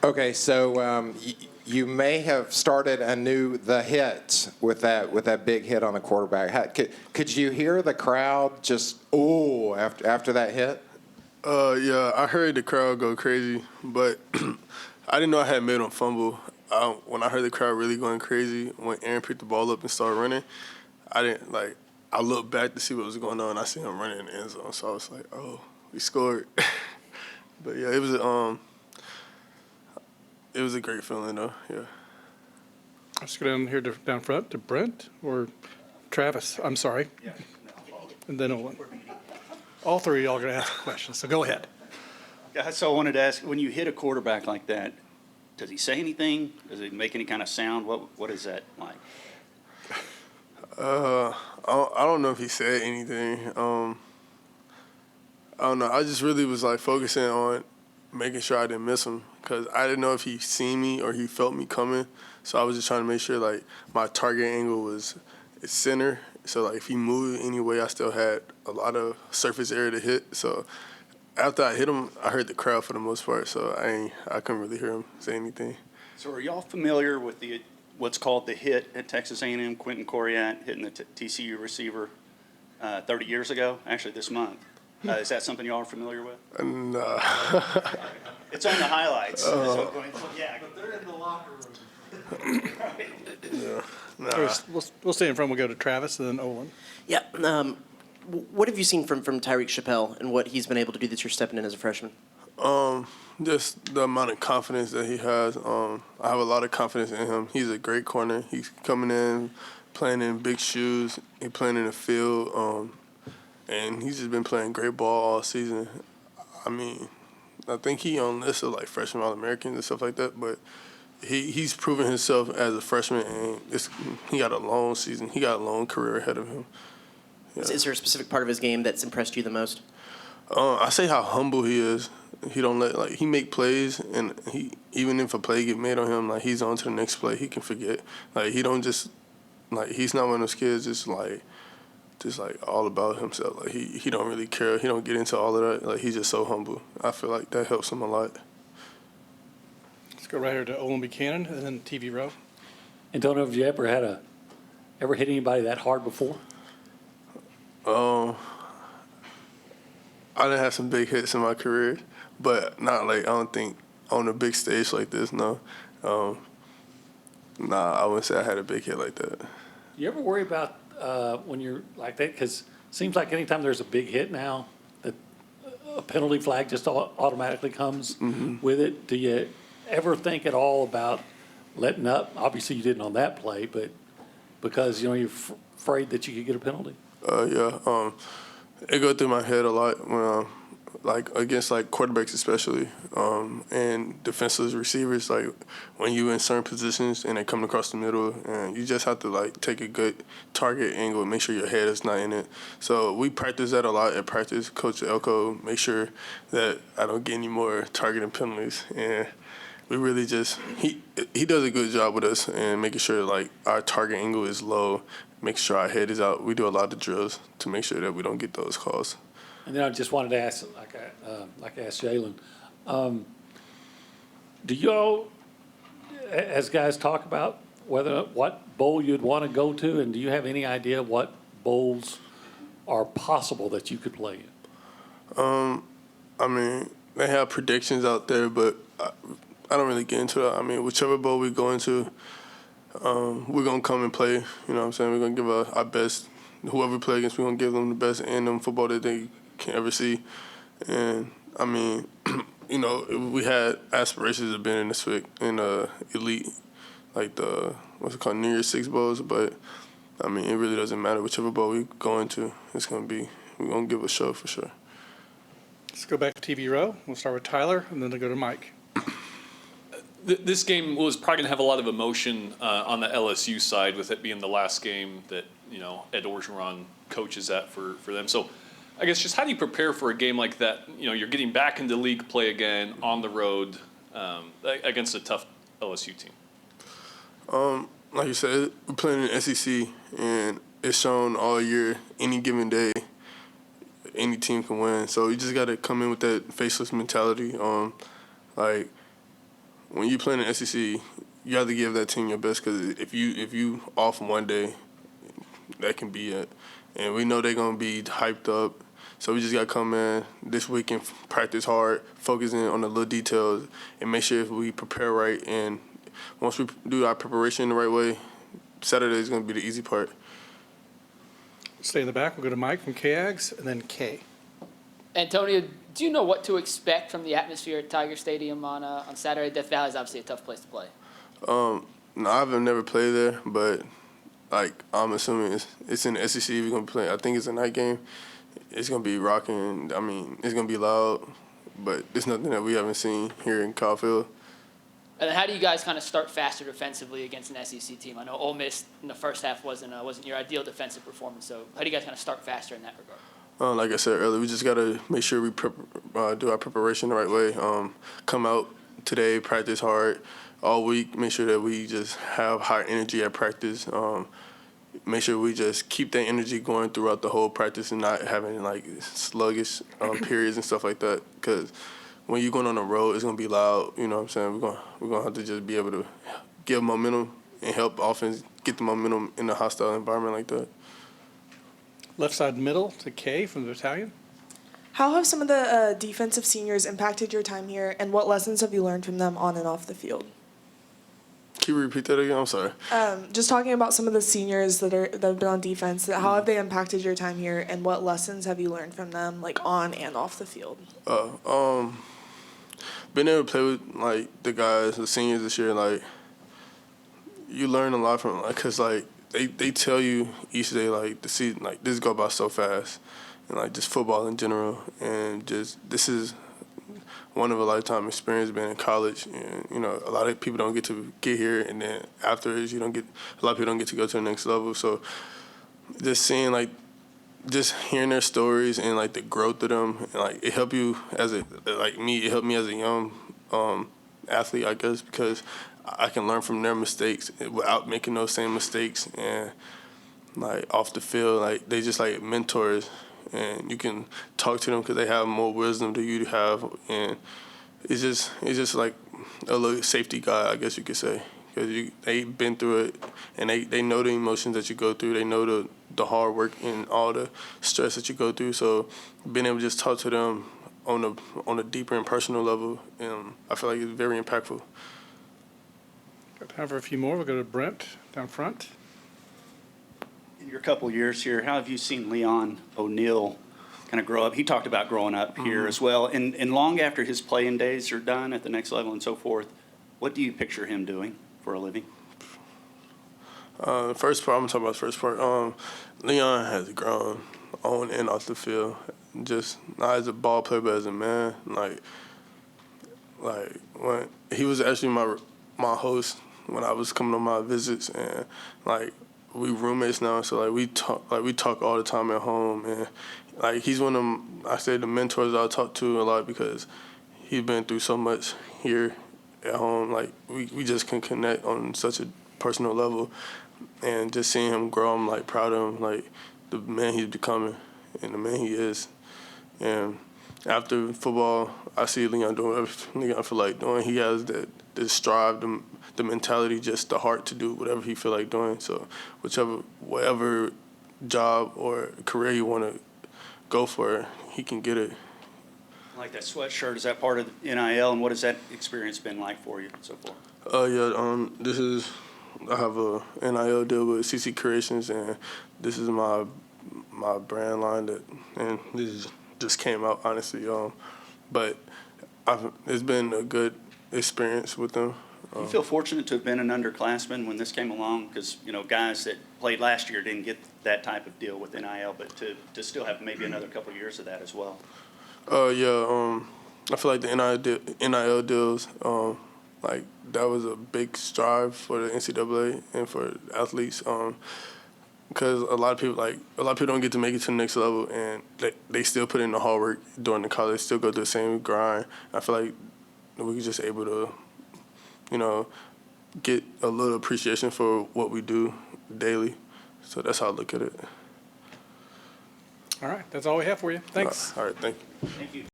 Okay, so you may have started the hit with that big hit on the quarterback. Could you hear the crowd just after that hit? Yeah, I heard the crowd go crazy, but I didn't know I had made him fumble. When I heard the crowd really going crazy, when Aaron picked the ball up and started running, I didn't I looked back to see what was going on. I seen him running in the end zone, so I was like, "Oh, we scored." But yeah, it was a great feeling though. Yeah. Let's go down here down front to Brent or Travis. I'm sorry. Yeah. And then Olin. All three of y'all are going to ask questions, so go ahead. Yeah, so I wanted to ask, when you hit a quarterback like that, does he say anything? Does he make any kind of sound? What is that like? I don't know if he said anything. I don't know. I just really was focusing on making sure I didn't miss him because I didn't know if he seen me or he felt me coming. So I was just trying to make sure my target angle was center. So if he moved anyway, I still had a lot of surface area to hit. So after I hit him, I heard the crowd for the most part. So I couldn't really hear him say anything. So are y'all familiar with what's called the hit at Texas A&M? Quentin Coriat hitting the TCU receiver 30 years ago, actually this month. Is that something y'all are familiar with? No. It's on the highlights. Yeah, but they're in the locker room. Yeah. Nah. We'll stay in front. We'll go to Travis and then Olin. Yeah. What have you seen from Tyreek Chappelle and what he's been able to do that you're stepping in as a freshman? Just the amount of confidence that he has. I have a lot of confidence in him. He's a great corner. He's coming in, playing in big shoes. He's playing in the field. And he's just been playing great ball all season. I mean, I think he on list of freshman All-Americans and stuff like that, but he's proven himself as a freshman, and he got a long season. He got a long career ahead of him. Yeah. Is there a specific part of his game that's impressed you the most? I say how humble he is. He don't let he make plays, and he even if a play get made on him, he's on to the next play. He can forget. He don't just he's not one of those kids just all about himself. He don't really care. He don't get into all of that. He's just so humble. I feel like that helps him a lot. Let's go right here to Olin Buchanan and then TV row. Antonio, have you ever hit anybody that hard before? I done had some big hits in my career, but not I don't think on a big stage like this. No, I wouldn't say I had a big hit like that. You ever worry about when you're like that? Because it seems like anytime there's a big hit now, that a penalty flag just automatically comes with it. Do you ever think at all about letting up? Obviously, you didn't on that play, but because you're afraid that you could get a penalty. Yeah. It go through my head a lot when against quarterbacks especially, and defenseless receivers. When you in certain positions and they come across the middle, and you just have to take a good target angle and make sure your head is not in it. So we practice that a lot at practice. Coach Elko make sure that I don't get any more targeting penalties, and we really just he does a good job with us and making sure our target angle is low, making sure our head is out. We do a lot of drills to make sure that we don't get those calls. And then I just wanted to ask, I asked Jalen, do y'all, as guys, talk about what bowl you'd want to go to, and do you have any idea what bowls are possible that you could play in? I mean, they have predictions out there, but I don't really get into that. I mean, whichever bowl we go into, we're going to come and play. You know what I'm saying? We're going to give our best. Whoever we play against, we're going to give them the best A&M football that they can ever see. And, I mean, we had aspirations of being in elite, what's it called, New Year's Six bowls. But, I mean, it really doesn't matter. Whichever bowl we go into, we're going to give a show for sure. Let's go back to TV row. We'll start with Tyler and then we'll go to Mike. This game was probably going to have a lot of emotion on the LSU side, with it being the last game that Ed Orgeron coaches at for them. So I guess just how do you prepare for a game like that? You're getting back into league play again on the road against a tough LSU team. Like you said, we're playing in the SEC, and it's shown all year, any given day, any team can win. So you just got to come in with that faceless mentality. when you play in the SEC, you have to give that team your best because if you off one day, that can be it. And we know they're gonna be hyped up, so we just gotta come in this week and practice hard, focusing on the little details, and make sure if we prepare right. And once we do our preparation the right way, Saturday is gonna be the easy part. Stay in the back. We'll go to Mike from KAGS and then Kay. Antonio, do you know what to expect from the atmosphere at Tiger Stadium on Saturday? Death Valley is obviously a tough place to play. No, I've never played there, but like I'm assuming it's in the SEC. We're gonna play. I think it's a night game. It's gonna be rocking. I mean, it's gonna be loud, but it's nothing that we haven't seen here in Caulfield. And then how do you guys kind of start faster defensively against an SEC team? I know Ole Miss in the first half wasn't your ideal defensive performance. So how do you guys kind of start faster in that regard? Like I said earlier, we just gotta make sure we do our preparation the right way. Come out today, practice hard all week. Make sure that we just have high energy at practice. Make sure we just keep that energy going throughout the whole practice and not having like sluggish periods and stuff like that. Because when you're going on the road, it's gonna be loud. You know what I'm saying? We're gonna have to just be able to give momentum and help offense get the momentum in a hostile environment like that. Left side middle to Kay from the battalion. How have some of the defensive seniors impacted your time here, and what lessons have you learned from them on and off the field? Can you repeat that again? I'm sorry. Just talking about some of the seniors that have been on defense. How have they impacted your time here, and what lessons have you learned from them, like on and off the field? Being able to play with like the guys, the seniors this year, like you learn a lot from like, cause like they tell you each day like the season like this go by so fast, and like just football in general, and just this is one of a lifetime experience being in college. And you know a lot of people don't get to get here, and then afterwards a lot of people don't get to go to the next level. So just seeing like just hearing their stories and like the growth of them, and like it helped you as it helped me as a young athlete, I guess, because I can learn from their mistakes without making those same mistakes. And like off the field, like they just like mentors, and you can talk to them because they have more wisdom than you have, and it's just like a little safety guy, I guess you could say, because they've been through it, and they know the emotions that you go through. They know the hard work and all the stress that you go through. So being able to just talk to them on a deeper and personal level, I feel like it's very impactful. Got time for a few more. We'll go to Brent down front. In your couple years here, how have you seen Leon O'Neal kind of grow up? He talked about growing up here as well. And long after his playing days are done at the next level and so forth, what do you picture him doing for a living? The first part, I'm gonna talk about the first part. Leon has grown on and off the field, just not as a ball player, but as a man. Like when he was actually my host when I was coming on my visits, and like we roommates now, so like we talk all the time at home, and like he's one of the mentors I talk to a lot because he's been through so much here at home. Like we just can connect on such a personal level, and just seeing him grow, I'm like proud of him, like the man he's becoming and the man he is. And after football, I see Leon doing everything I feel like doing. He has the strive, the mentality, just the heart to do whatever he feel like doing. So whatever job or career you want to go for, he can get it. I like that sweatshirt. Is that part of the NIL, and what has that experience been like for you so far? I have a NIL deal with CC Creations, and this is my brand line and this just came out honestly. But it's been a good experience with them. You feel fortunate to have been an underclassman when this came along, because guys that played last year didn't get that type of deal with NIL, but to still have maybe another couple of years of that as well. I feel like the NIL deals, like that was a big strive for the NCAA and for athletes, because a lot of people don't get to make it to the next level, and they still put in the hard work during the college, still go through the same grind. I feel like we were just able to, get a little appreciation for what we do daily. So that's how I look at it. All right. That's all we have for you. Thanks. All right. Thank you. Thank you.